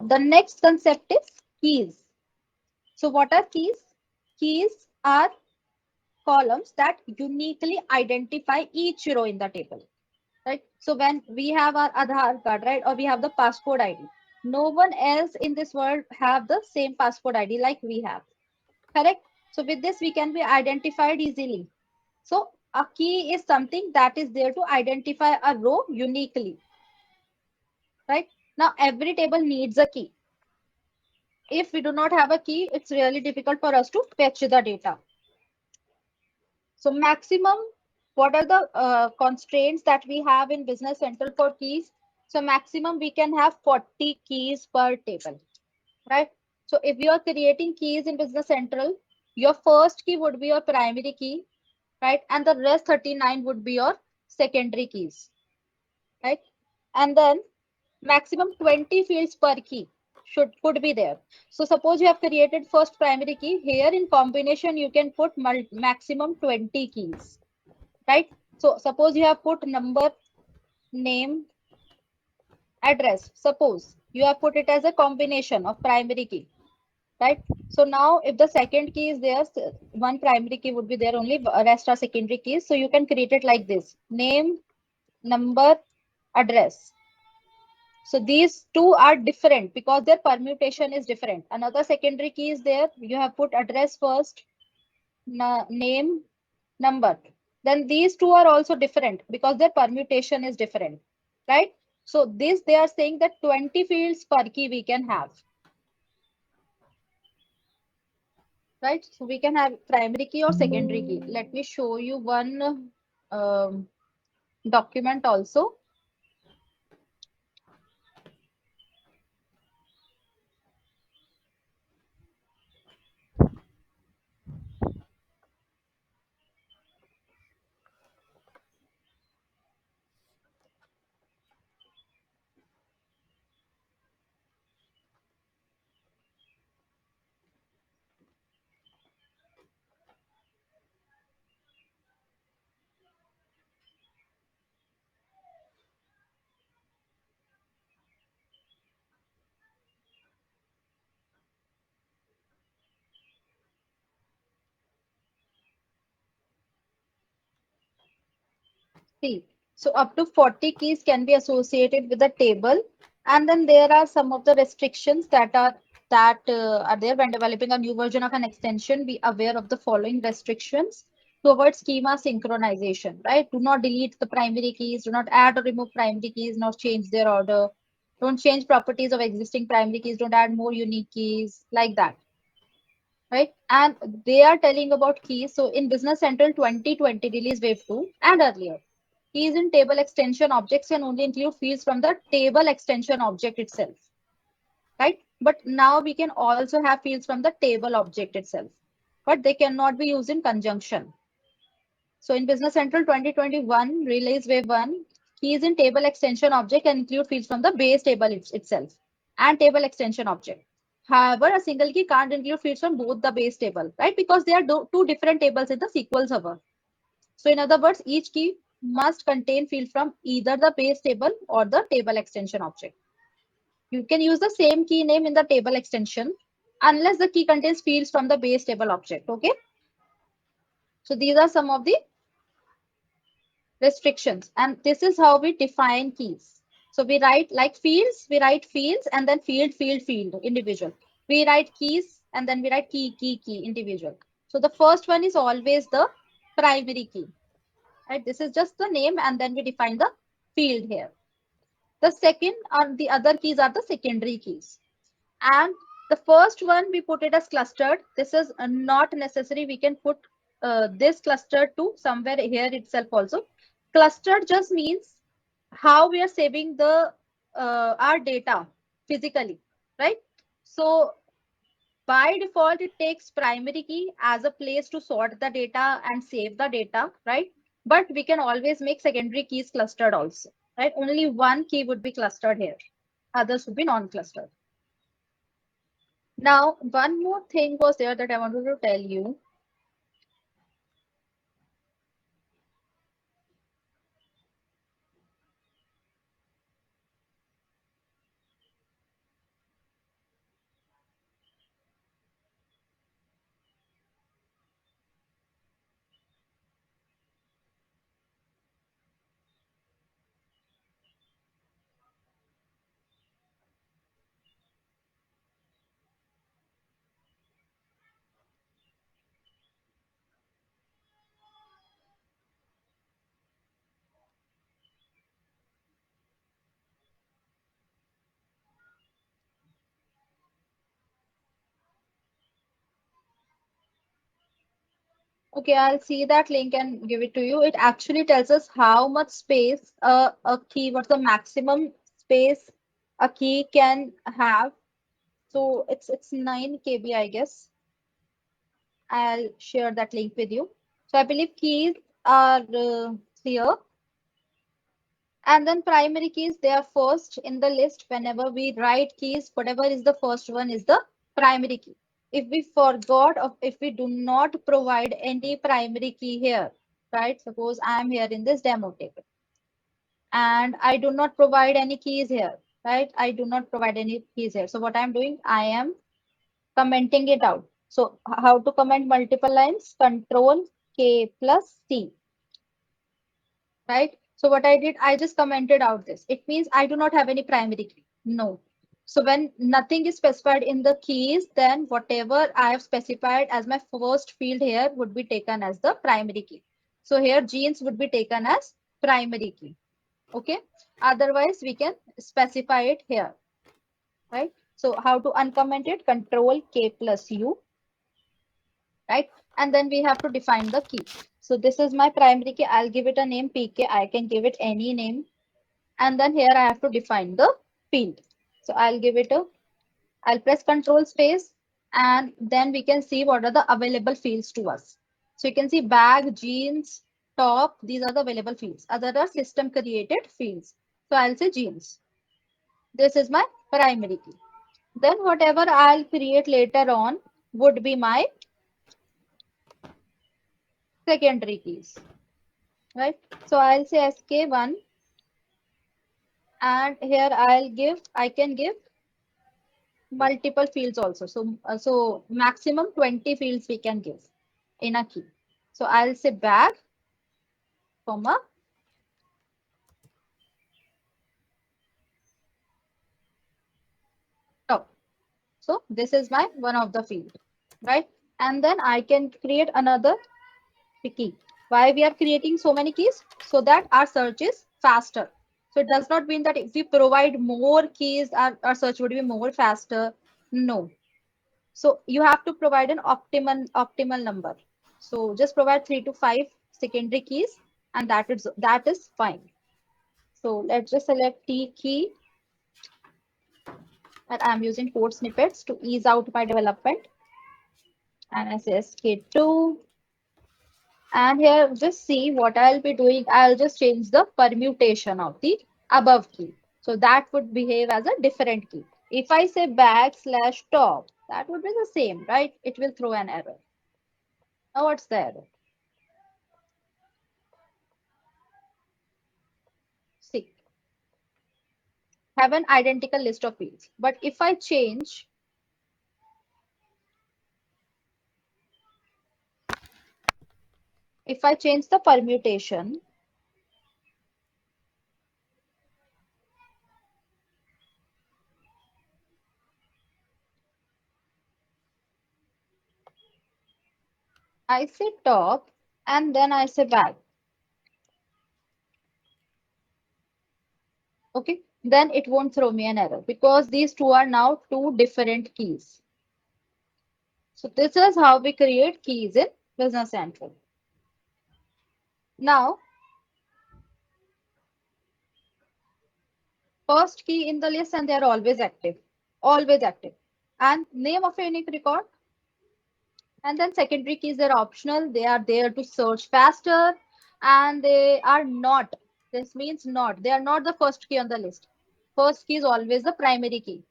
the next concept is keys. So what are keys? Keys are columns that uniquely identify each row in the table, right? So when we have our Aadhaar card, right, or we have the passport ID, no one else in this world have the same passport ID like we have, correct? So with this, we can be identified easily. So a key is something that is there to identify a row uniquely, right? Now every table needs a key. If we do not have a key, it's really difficult for us to fetch the data. So maximum, what are the constraints that we have in Business Central for keys? So maximum we can have 40 keys per table, right? So if you are creating keys in Business Central, your first key would be your primary key, right? And the rest 39 would be your secondary keys, right? And then maximum 20 fields per key could be there. So suppose you have created first primary key. Here in combination, you can put maximum 20 keys, right? So suppose you have put number, name, address. Suppose you have put it as a combination of primary key, right? So now if the second key is there, one primary key would be there only, rest are secondary keys. So you can create it like this: name, number, address. So these two are different because their permutation is different. Another secondary key is there. You have put address first, name, number. Then these two are also different because their permutation is different, right? So this, they are saying that 20 fields per key we can have, right? So we can have primary key or secondary key. Let me show you one document also. See, so up to 40 keys can be associated with a table, and then there are some of the restrictions that are there when developing a new version of an extension. Be aware of the following restrictions to avoid schema synchronization, right? Do not delete the primary keys, do not add or remove primary keys, not change their order, don't change properties of existing primary keys, don't add more unique keys, like that, right? And they are telling about keys. So in Business Central 2020 release wave 2 and earlier, keys in table extension objects can only include fields from the table extension object itself, right? But now we can also have fields from the table object itself, but they cannot be used in conjunction. So in Business Central 2021 release wave 1, keys in table extension object can include fields from the base table itself and table extension object. However, a single key can't include fields from both the base table, right? Because they are two different tables in the SQL Server. So in other words, each key must contain field from either the base table or the table extension object. You can use the same key name in the table extension unless the key contains fields from the base table object. Okay. So these are some of the restrictions, and this is how we define keys. So we write like fields, we write fields and then field, individual. We write keys and then we write key, individual. So the first one is always the primary key, right? This is just the name and then we define the field here. The second or the other keys are the secondary keys. And the first one we put it as clustered. This is not necessary. We can put this clustered to somewhere here itself also. Clustered just means how we are saving the our data physically, right? So by default, it takes primary key as a place to sort the data and save the data, right? But we can always make secondary keys clustered also, right? Only one key would be clustered here. Others would be non-clustered. Now, one more thing was there that I wanted to tell you. Okay, I'll see that link and give it to you. It actually tells us how much space a key, what's the maximum space a key can have. So it's 9 KB, I guess. I'll share that link with you. So I believe keys are here. And then primary keys, they are first in the list. Whenever we write keys, whatever is the first one is the primary key. If we forgot or if we do not provide any primary key here, right? Suppose I am here in this demo table and I do not provide any keys here, right? I do not provide any keys here. So what I'm doing, I am commenting it out. So how to comment multiple lines? Control K plus C. Right? So what I did, I just commented out this. It means I do not have any primary key. No. So when nothing is specified in the keys, then whatever I have specified as my first field here would be taken as the primary key. So here genes would be taken as primary key. Okay. Otherwise, we can specify it here. Right. So how to uncomment it? Control K plus U. Right. And then we have to define the key. So this is my primary key. I'll give it a name PK. I can give it any name. And then here I have to define the field. So I'll press control space and then we can see what are the available fields to us. So you can see bag, jeans, top, these are the available fields. Other are system created fields. So I'll say jeans. This is my primary key. Then whatever I'll create later on would be my secondary keys, right? So I'll say SK1 and here I can give multiple fields also. So maximum 20 fields we can give in a key. So I'll say bag, comma, top. So this is my one of the field, right? And then I can create another key. Why we are creating so many keys? So that our search is faster. So it does not mean that if we provide more keys, our search would be more faster. No. So you have to provide an optimal number. So just provide 3 to 5 secondary keys, and that is fine. So let's just select T key, and I'm using code snippets to ease out my development. And I say SK2. And here, just see what I'll be doing. I'll just change the permutation of the above key. So that would behave as a different key. If I say back/top, that would be the same, right? It will throw an error. Now what's the error? See, have an identical list of fields. But if I change the permutation, I say top and then I say back. Okay, then it won't throw me an error because these two are now two different keys. So this is how we create keys in Business Central. Now, first key in the list and they are always active, always active. And name of a unique record. And then secondary keys are optional. They are there to search faster and they are not. This means not. They are not the first key on the list. First key is always the primary key.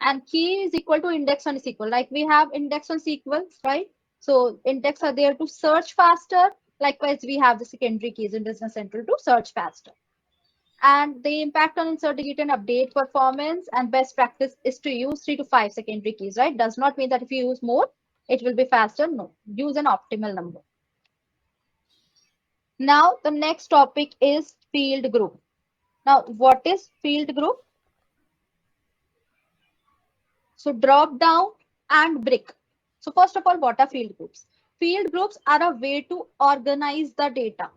And key is equal to index on SQL. Like we have index on SQLs, right? So index are there to search faster. Likewise, we have the secondary keys in Business Central to search faster. And the impact on insert, delete, and update performance and best practice is to use 3 to 5 secondary keys, right? Does not mean that if you use more, it will be faster. No, use an optimal number. Now, the next topic is field group. Now, what is field group? So drop down and brick. So first of all, what are field groups? Field groups are a way to organize the data,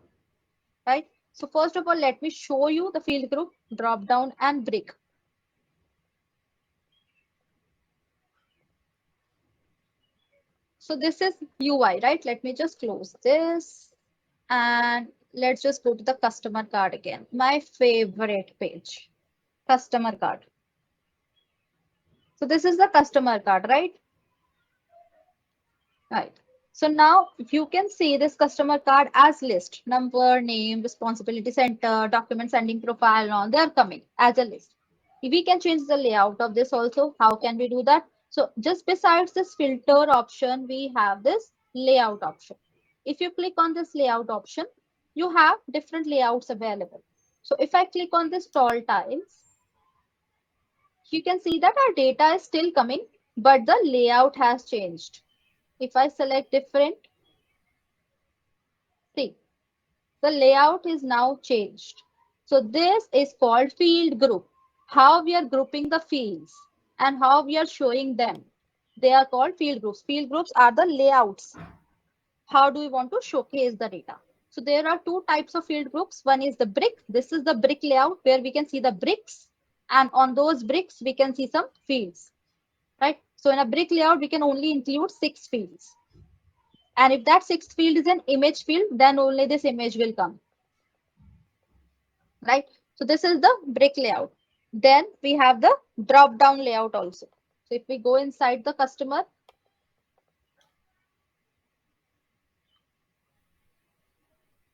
right? So first of all, let me show you the field group, drop down and brick. So this is UI, right? Let me just close this and let's just go to the customer card again. My favorite page, customer card. So this is the customer card, right? Right. So now you can see this customer card as list, number, name, responsibility center, document sending profile, and all. They are coming as a list. We can change the layout of this also. How can we do that? So just besides this filter option, we have this layout option. If you click on this layout option, you have different layouts available. So if I click on this tall tiles, you can see that our data is still coming, but the layout has changed. If I select different, see, the layout is now changed. So this is called field group. How we are grouping the fields and how we are showing them. They are called field groups. Field groups are the layouts. How do we want to showcase the data? So there are two types of field groups. One is the brick. This is the brick layout where we can see the bricks. And on those bricks, we can see some fields, right? So in a brick layout, we can only include 6 fields. And if that sixth field is an image field, then only this image will come, right? So this is the brick layout. Then we have the drop down layout also. So if we go inside the customer,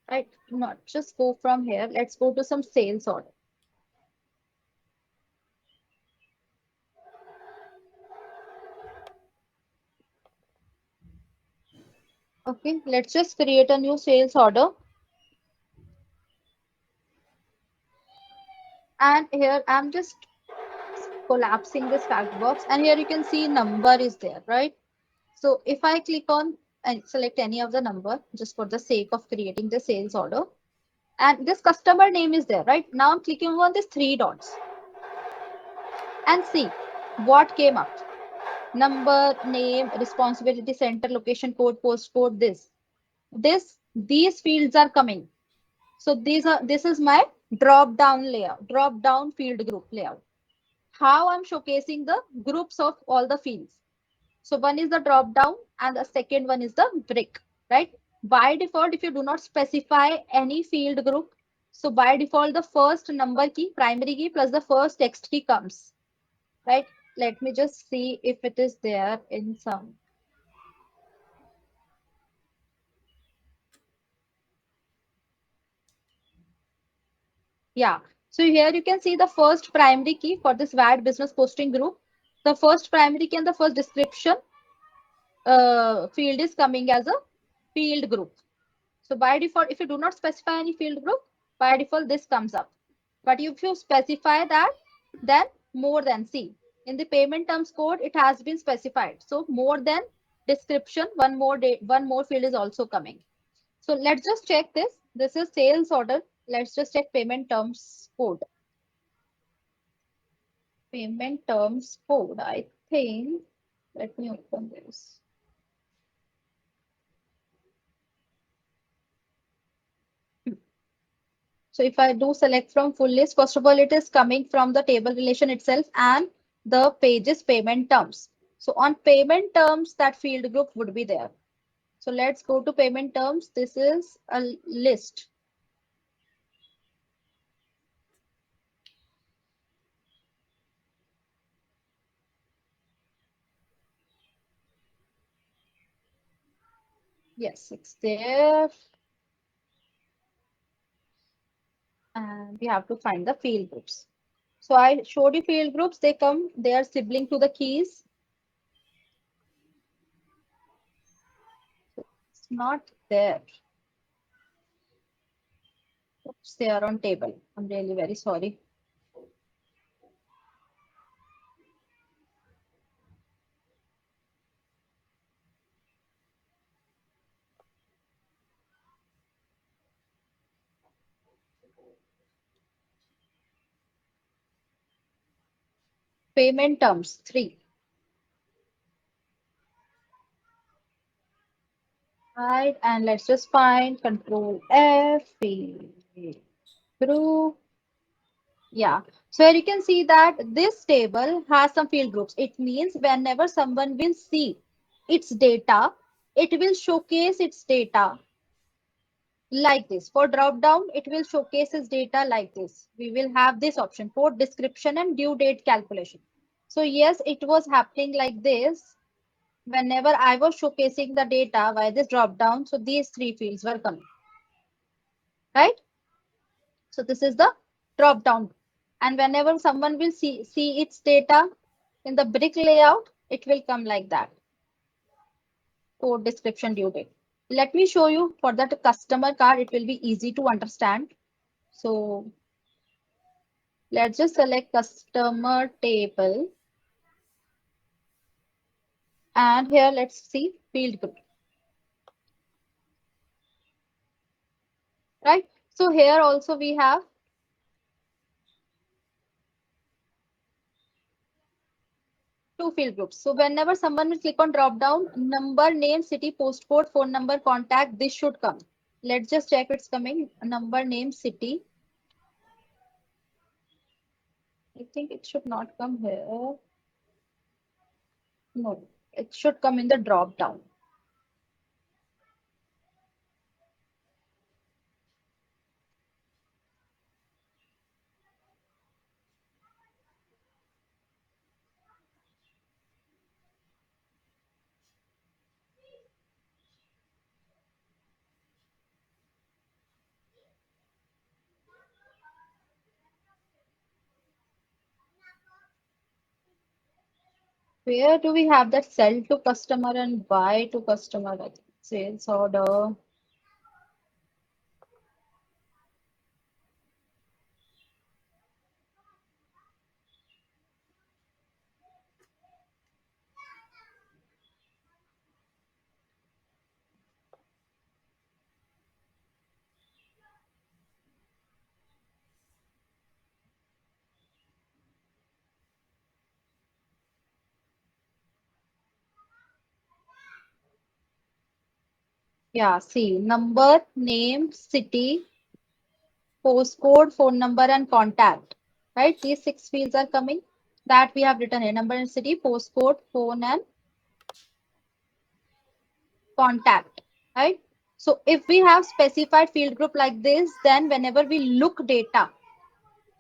right? Not just go from here. Let's go to some sales order. Okay, let's just create a new sales order. And here I'm just collapsing this fact box. And here you can see number is there, right? So if I click on and select any of the number, just for the sake of creating the sales order, and this customer name is there, right? Now I'm clicking on these 3 dots and see what came up. Number, name, responsibility center, location code, postcode, these fields are coming. So this is my drop down layout, drop down field group layout. How I'm showcasing the groups of all the fields. So one is the drop down and the second one is the brick, right? By default, if you do not specify any field group, so by default, the first number key, primary key plus the first text key comes, right? Let me just see if it is there in some. Yeah. So here you can see the first primary key for this VAD business posting group. The first primary key and the first description field is coming as a field group. So by default, if you do not specify any field group, by default, this comes up. But if you specify that, then more than, see, in the payment terms code, it has been specified. So more than description, one more field is also coming. So let's just check this. This is sales order. Let's just check payment terms code. Payment terms code, I think. Let me open this. So if I do select from full list, first of all, it is coming from the table relation itself and the pages payment terms. So on payment terms, that field group would be there. So let's go to payment terms. This is a list. Yes, it's there. And we have to find the field groups. So I showed you field groups. They are sibling to the keys. It's not there. Oops, they are on table. I'm really very sorry. Payment terms, 3. Right, and let's just find Control F, field group. Yeah, so here you can see that this table has some field groups. It means whenever someone will see its data, it will showcase its data like this. For drop down, it will showcase its data like this. We will have this option for description and due date calculation. So yes, it was happening like this. Whenever I was showcasing the data by this drop down, so these three fields were coming, right? So this is the drop down. And whenever someone will see its data in the brick layout, it will come like that. Code description due date. Let me show you for that customer card. It will be easy to understand. So let's just select customer table. And here let's see field group. Right. So here also we have two field groups. So whenever someone will click on drop down, number, name, city, postcode, phone number, contact, this should come. Let's just check it's coming. Number, name, city. I think it should not come here. No, it should come in the drop down. Where do we have that sell to customer and buy to customer? I think sales order. Yeah, see, number, name, city, postcode, phone number, and contact. Right? These six fields are coming that we have written here. Number and city, postcode, phone, and contact. Right? So if we have specified field group like this, then whenever we look data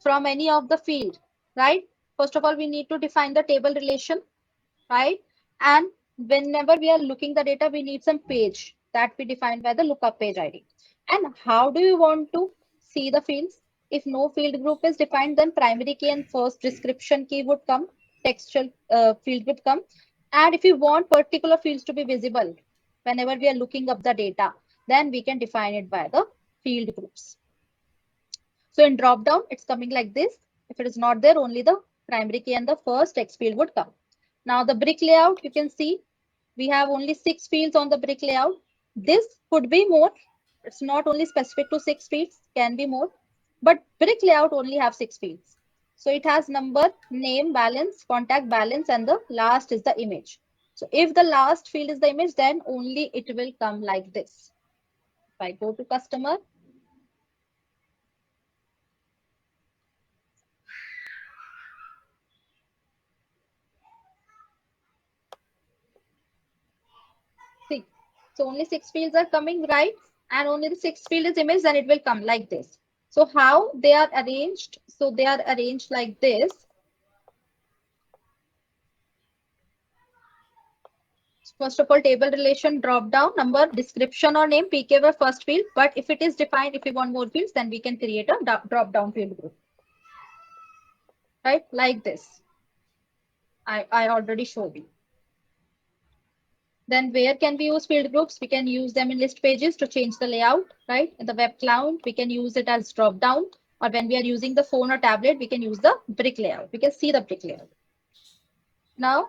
from any of the field, right? First of all, we need to define the table relation, right? And whenever we are looking the data, we need some page that we define by the lookup page ID. And how do you want to see the fields? If no field group is defined, then primary key and first description key would come, textual field would come. And if you want particular fields to be visible, whenever we are looking up the data, then we can define it by the field groups. So in drop down, it's coming like this. If it is not there, only the primary key and the first text field would come. Now the brick layout, you can see we have only 6 fields on the brick layout. This could be more. It's not only specific to 6 fields, can be more. But brick layout only have 6 fields. So it has number, name, balance, contact, balance, and the last is the image. So if the last field is the image, then only it will come like this. If I go to customer, see, so only 6 fields are coming, right? And only the 6th field is image, then it will come like this. So how they are arranged? So they are arranged like this. First of all, table relation drop down, number, description or name, PK were first field. But if it is defined, if we want more fields, then we can create a drop down field group. Right? Like this. I already showed you. Then where can we use field groups? We can use them in list pages to change the layout, right? In the web cloud, we can use it as drop down. Or when we are using the phone or tablet, we can use the brick layout. We can see the brick layout. Now,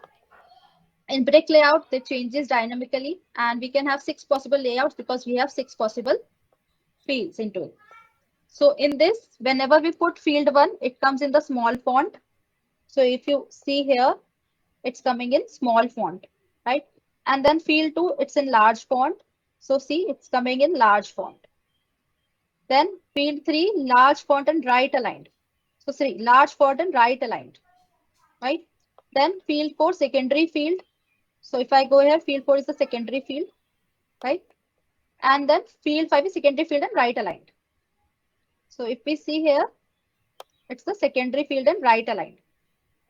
in brick layout, it changes dynamically and we can have 6 possible layouts because we have 6 possible fields into it. So in this, whenever we put field 1, it comes in the small font. So if you see here, it's coming in small font, right? And then field 2, it's in large font. So see, it's coming in large font. Then field 3, large font and right aligned. So see, large font and right aligned, right? Then field 4, secondary field. So if I go here, field 4 is the secondary field, right? And then field 5 is secondary field and right aligned. So if we see here, it's the secondary field and right aligned.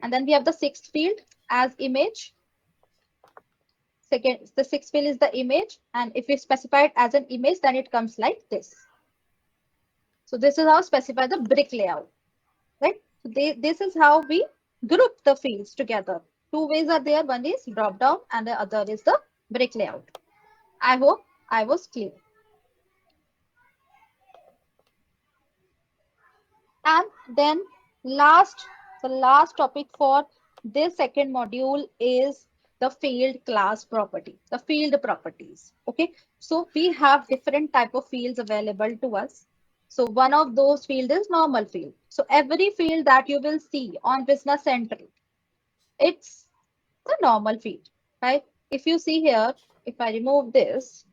And then we have the sixth field as image. The sixth field is the image. And if we specify it as an image, then it comes like this. So this is how specify the brick layout, right? So this is how we group the fields together. Two ways are there. One is drop down and the other is the brick layout. I hope I was clear. And then the last topic for this second module is the field class property, the field properties. Okay, so we have different type of fields available to us. So one of those field is normal field. So every field that you will see on Business Central, it's the normal field, right? If you see here, if I remove this,